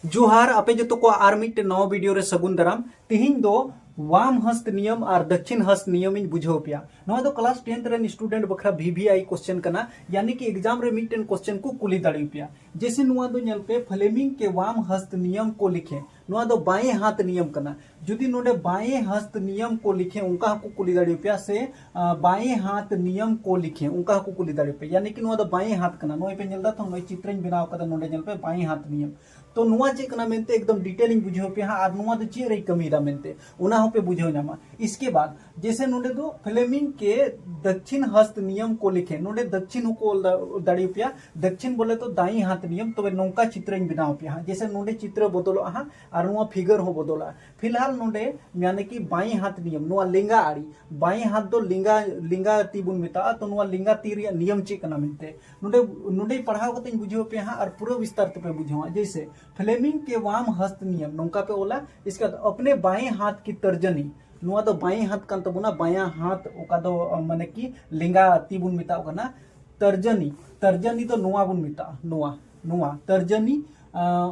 जोहार आपे जो को आर मिट्टे नवा वीडियो रे सगुन दाराम तिहिन दो वाम हस्त नियम और दक्षिण हस्त नियम इन बुझो पिया नवा दो क्लास 10th रेन स्टूडेंट बखरा VVI क्वेश्चन कना यानी कि एग्जाम रे मिट्टेन क्वेश्चन को कुली दाड़ी पिया जैसे नुआ दो नेल पे फ्लेमिंग के वाम हस्त नियम को लिखे नुआ दो बाएं हाथ नियम कना जुदी नोडे बाएं हस्त नियम को लिखे उनका को कुली दाड़ी पिया से बाएं हाथ नियम को लिखे उनका को कुली दाड़ी पे यानी कि नुआ दो बाएं हाथ कना नोय पे नेल दा तो नोय चित्र बनाव कदा नोडे नेल पे बाएं हाथ नियम तो नुआ चे कना मेनते एकदम डिटेलिंग बुझो पे हाँ और नुआ तो चे रही कमी दा मेनते उना हो पे बुझो नामा। इसके बाद जैसे नोडे दो फ्लेमिंग के दक्षिण हस्त नियम को लिखे नोडे दक्षिण को दाड़ी पिया दक्षिण बोले तो दाई हाथ नियम तो नौका चित्र बनाव पे हाँ जैसे नोडे चित्र बदलो हाँ और नुआ फिगर हो बदला फिलहाल नोडे यानी कि बाई हाथ नियम नुआ लिंगा आड़ी बाई हाथ दो लिंगा लिंगा ती बुन मेता तो नुआ लिंगा ती रे नियम चे कना मेनते नोडे नोडे पढ़ाव कते बुझो पे हाँ और पूरा विस्तार पे बुझो जैसे फ्लेमिंग के वाम हस्त नियम नौका पे ओला। इसके बाद अपने बाएं हाथ की तर्जनी नुआ दो बाएं हाथ कान तबुना बायां हाथ ओका दो माने कि लिंगा ती बुन मेता कना तर्जनी तर्जनी तो नुआ बुन मेता नुआ नुआ तर्जनी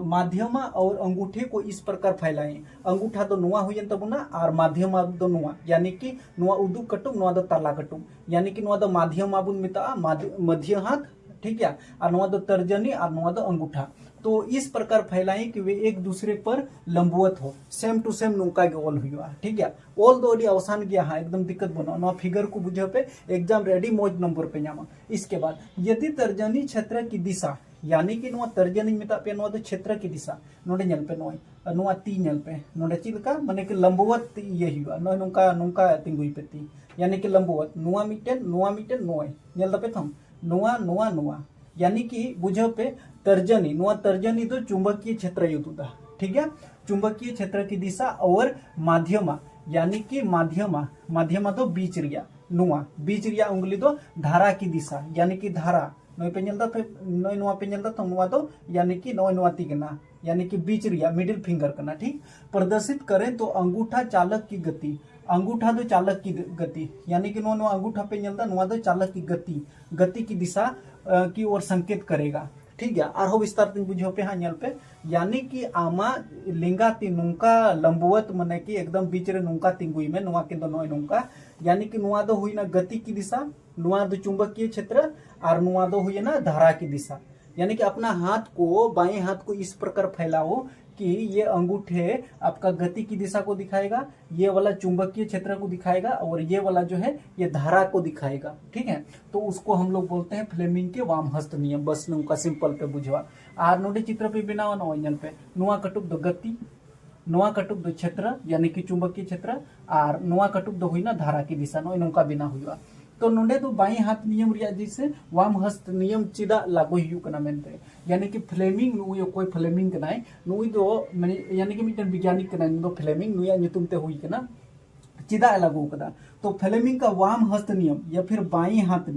माध्यमा और अंगूठे को इस प्रकार फैलाएं अंगूठा तो नुआ हुई तबुना और माध्यमा दो नुआ यानी कि नुआ उदू कटुम नुआ दो ताला कटुम यानी कि नुआ दो माध्यमा बुन मेता मध्य हाथ ठीक है और नुआ दो तर्जनी और नुआ दो अंगूठा तो इस प्रकार फैलाएं कि वे एक दूसरे पर लंबवत हो सेम टू सेम नौका के ऑल हुआ ठीक है ऑल दो आसान गया हाँ एकदम दिक्कत बनो ना फिगर को बुझे पे एग्जाम रेडी मौज नंबर पे नामा। इसके बाद यदि तर्जनी क्षेत्र की दिशा यानी कि नुआ तर्जनी मेता पे नुआ दो क्षेत्र की दिशा नोडे नेल पे नोय नुआ ती नेल पे नोडे चिलका माने कि लंबवत ये हुआ नोय नौका नौका तिंगुई पे ती यानी कि लंबवत नुआ मिटेन नोय नेल दपे थम नुआ नुआ नुआ यानी कि बुझो पे तर्जनी नुआ तर्जनी तो चुंबकीय क्षेत्र युतुदा ठीक है चुंबकीय क्षेत्र की दिशा और माध्यमा यानी कि माध्यमा तो बीच रिया नुआ बीच रिया उंगली तो धारा की दिशा यानी कि धारा नोय पे नेलदा तो नोय नुआ पे नेलदा तो नुआ तो यानी कि नोय नुआ ती कना यानी कि बीच रिया मिडिल फिंगर करना ठीक प्रदर्शित करें तो अंगूठा चालक की गति अंगूठा दो चालक की गति यानी कि नुआ अंगूठा पे नेलदा नुआ दो चालक की गति की दिशा की ओर संकेत करेगा ठीक है और हो विस्तार तीन बुझो पे हाँ नेल पे यानी कि आमा लिंगा ती नुंका लंबवत माने कि एकदम बीच रे नुंका तिंगुई में नुआ के दो नोय नुंका यानी कि नुआ दो हुई ना गति की दिशा नुआ दो चुंबकीय क्षेत्र और नुआ दो हुई ना धारा की दिशा यानी कि अपना हाथ को बाएं हाथ को इस प्रकार फैलाओ कि ये अंगूठे आपका गति की दिशा को दिखाएगा ये वाला चुंबकीय क्षेत्र को दिखाएगा और ये वाला जो है ये धारा को दिखाएगा ठीक है तो उसको हम लोग बोलते हैं फ्लेमिंग के वाम हस्त नियम बस उनका सिंपल पे बुझवा आर नोडे चित्र पे बिना वन पे नुआ कटुक दो गति नुआ कटुक दो क्षेत्र यानी कि चुंबकीय क्षेत्र और नुआ कटुक दो हुई ना धारा की दिशा नो नौका बिना हुआ तो नोडे तो बाएं हाथ नियम रिया जैसे वाम हस्त नियम चिदा लागू हुई कना मेनते यानी कि फ्लेमिंग नुई कोई फ्लेमिंग कनाय नुई दो माने यानी कि मिटन वैज्ञानिक कनाय दो फ्लेमिंग नुया नितुम ते हुई कना चिदा लागू कदा तो फ्लेमिंग का वाम हस्त नियम या फिर बाएं हाथ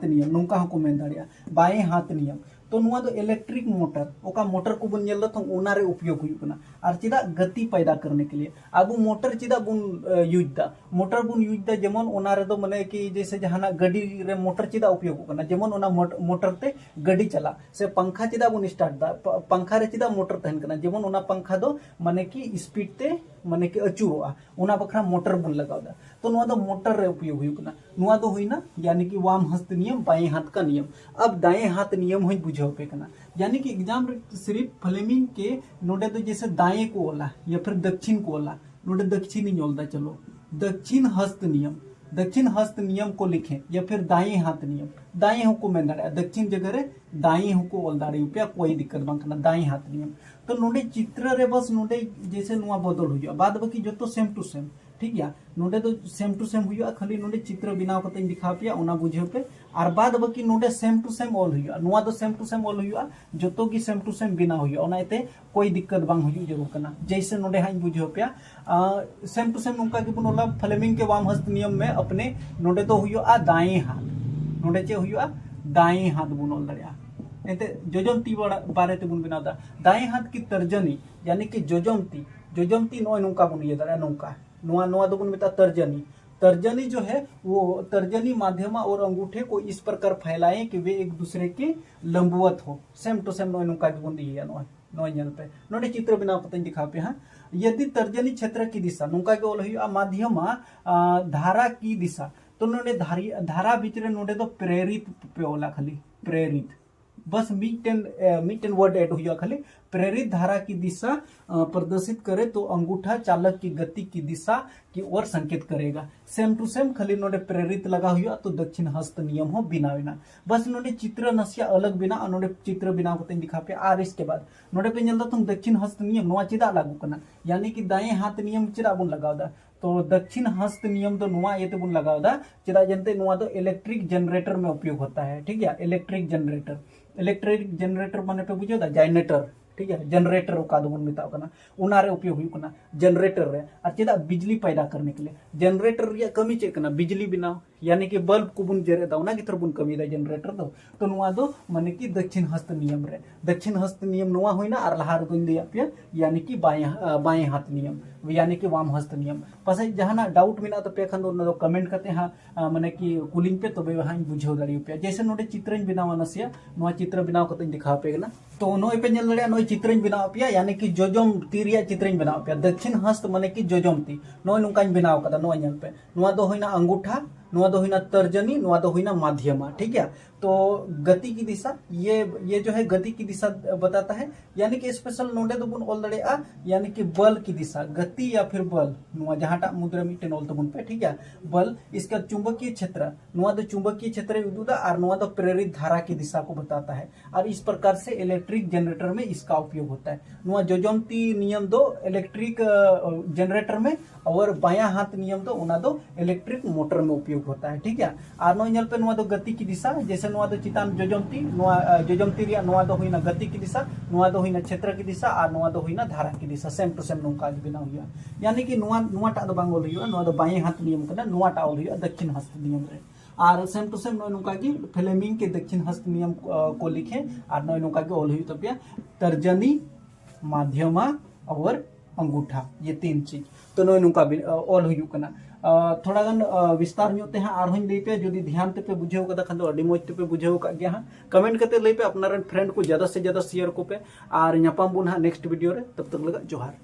नियम नौका को मेन दाड़िया बाएं हाथ नियम तो नुआ दो इलेक्ट्रिक मोटर ओका मोटर को बुन नेल तो ओना रे उपयोग हुई कना और चिदा गति पैदा करने के लिए अब मोटर चिदा बुन यूज दा मोटर बुन यूज दा जेमन ओना रे दो माने कि जैसे जहाना गाड़ी रे मोटर चिदा उपयोग करना जेमन ओना मोटर ते गाड़ी चला से पंखा चिदा बुन स्टार्ट दा पंखा रे चिदा मोटर तहन करना जेमन ओना पंखा दो माने कि स्पीड ते माने कि अचुरोआ ओना बखरा मोटर बुन लगाव दा तो नुआ दो मोटर रे उपयोग हुई कना नुआ दो हुई ना यानी कि वाम हस्त नियम बाएं हाथ का नियम। अब दाएं हाथ नियम हुई बुझो पे कना यानी कि एग्जाम सिर्फ फ्लेमिंग के नोडे तो जैसे दाएं को ओला या फिर दक्षिण को ओला नोडे दक्षिण ही ओलदा चलो दक्षिण हस्त नियम को लिखें या फिर दाएं हाथ नियम दाएं हो को मेन दाड़ा दक्षिण जगह रे दाएं हो को ओल दाड़ी पे कोई दिक्कत बांग कना दाएं हाथ नियम तो नोडे चित्र रे बस नोडे जैसे नुआ बदल हुई बाद बाकी जो तो सेम टू सेम ठीक है नोडे तो सेम टू सेम हुआ खाली नोडे चित्र बनाव कते दिखा पिया ओना बुझे पे और बाद बाकी नोडे सेम टू सेम ऑल हुआ नुआ तो सेम टू सेम ऑल हुआ जतो की सेम टू सेम बिना हुआ ओना एते कोई दिक्कत बांग हुई जरूर कना जैसे नोडे हाई बुझे पे सेम टू सेम नोका के बुनोला फ्लेमिंग के वाम हस्त नियम में अपने नोडे तो हुआ दाएं हाथ नोडे चे हुआ दाएं हाथ बुनोल दरिया एते जोजमती बारे ते बुन बनादा दाएं हाथ की तर्जनी यानी कि जोजमती नोय नोका बुन ये दरिया नोका नुआ नुआ दो बुन मेता तर्जनी तर्जनी जो है वो तर्जनी माध्यमा और अंगूठे को इस प्रकार फैलाएं कि वे एक दूसरे के लंबवत हो सेम टू सेम नोका बन दिया नोल पे नोडे चित्र बनाव कते दिखा पे हाँ यदि तर्जनी क्षेत्र की दिशा नोका के ओल हुआ माध्यमा धारा की दिशा तो नोडे धारा भितर नोडे तो प्रेरित पे ओला खाली प्रेरित बस मिटन वर्ड ऐड हुआ खाली प्रेरित धारा की दिशा प्रदर्शित करे तो अंगूठा चालक की गति की दिशा की ओर संकेत करेगा सेम टू सेम खाली नोडे प्रेरित लगा हुआ तो दक्षिण हस्त नियम हो बिना बिना बस नोडे चित्र नसिया अलग बिना नोडे चित्र बिना होते दिखा पे आर इसके बाद नोडे पे जल्दा तुम दक्षिण हस्त नियम नोआ चिदा लागू करना यानी कि दाएं हाथ नियम चिदा बन लगावदा तो दक्षिण हस्त नियम तो नुआ ये बन लगावदा चिदा जनते नुआ तो इलेक्ट्रिक जनरेटर में उपयोग होता है ठीक है इलेक्ट्रिक जनरेटर माने पे बुझे जनरेटर ठीक है जनरेटर का बन मेता उनारे उपयोग हुई जनरेटर रे और चेदा बिजली पैदा करने के लिए जनरेटर रे कमी चेक करना बिजली बनाओ यानी कि बल्ब को बुन जरे दा की तरह बुन कमी दा जनरेटर तो नुआ दो माने कि दक्षिण हस्त नियम रे दक्षिण हस्त नियम नुआ होइना और लहार गोइन दिया पे यानी कि बाएं हाथ नियम यानी कि वाम हस्त नियम पासे जहाना डाउट मेना तो पे खान दो कमेंट करते हाँ माने कि कुलिंग पे तबे हाँ बुझाव दाड़ी पे जैसे नोडे चित्र बनावा नसिया नुआ चित्र बनाव कते दिखा पे ना तो नोय पे नल दाड़ी नोय चित्र बनाव पे यानी कि जोजम ती रिया चित्र बनाव पे दक्षिण हस्त माने कि जोजम ती नोय नुकाኝ बनाव कदा नोय नल पे नुआ दो होइना अंगूठा नुआ दो होइना तर्जनी नुआ दो होइना माध्यमा ठीक है तो गति की दिशा ये जो है गति की दिशा बताता है यानी कि स्पेशल नोडे तो बुन ऑल दड़े यानी कि बल की दिशा गति या फिर बल नुआ जहाटा मुद्रा मिटे ऑल तो बुन पे ठीक है बल इसका चुंबकीय क्षेत्र नुआ तो चुंबकीय क्षेत्र उदुदा और नुआ तो प्रेरित धारा की दिशा को बताता है और इस प्रकार से इलेक्ट्रिक जनरेटर में इसका उपयोग होता है नुआ जोजमती नियम दो इलेक्ट्रिक जनरेटर में और बायां हाथ नियम दो उना दो इलेक्ट्रिक मोटर में उपयोग होता है ठीक है और नोय पे नुआ दो गति की दिशा जैसे नुआ दो चितान जोजमती रिया नुआ दो हुईना गति की दिशा नुआ दो हुईना क्षेत्र की दिशा और नुआ दो हुईना धारा की दिशा सेम टू सेम नोका बिना हुआ यानी कि नुआ टा दो बांग ओल हुआ नुआ दो बाएं हाथ नियम कना नुआ टा ओल हुआ दक्षिण हस्त नियम रे और सेम टू सेम नोका की फ्लेमिंग के दक्षिण हस्त नियम को लिखे और नोका के ओल हुई तब तर्जनी माध्यमा और अंगूठा ये तीन चीज तो नोय नुका ऑल हुई कना थोड़ा गन विस्तार न्योते हैं आर होइन पे जदि ध्यान ते पे बुझेव कदा खान दो अडी मोज ते पे बुझेव का गया कमेंट करते लई पे अपना फ्रेंड को ज्यादा से ज्यादा शेयर को पे और न्यापाम बुन नेक्स्ट वीडियो रे तब तक लगा जोहार।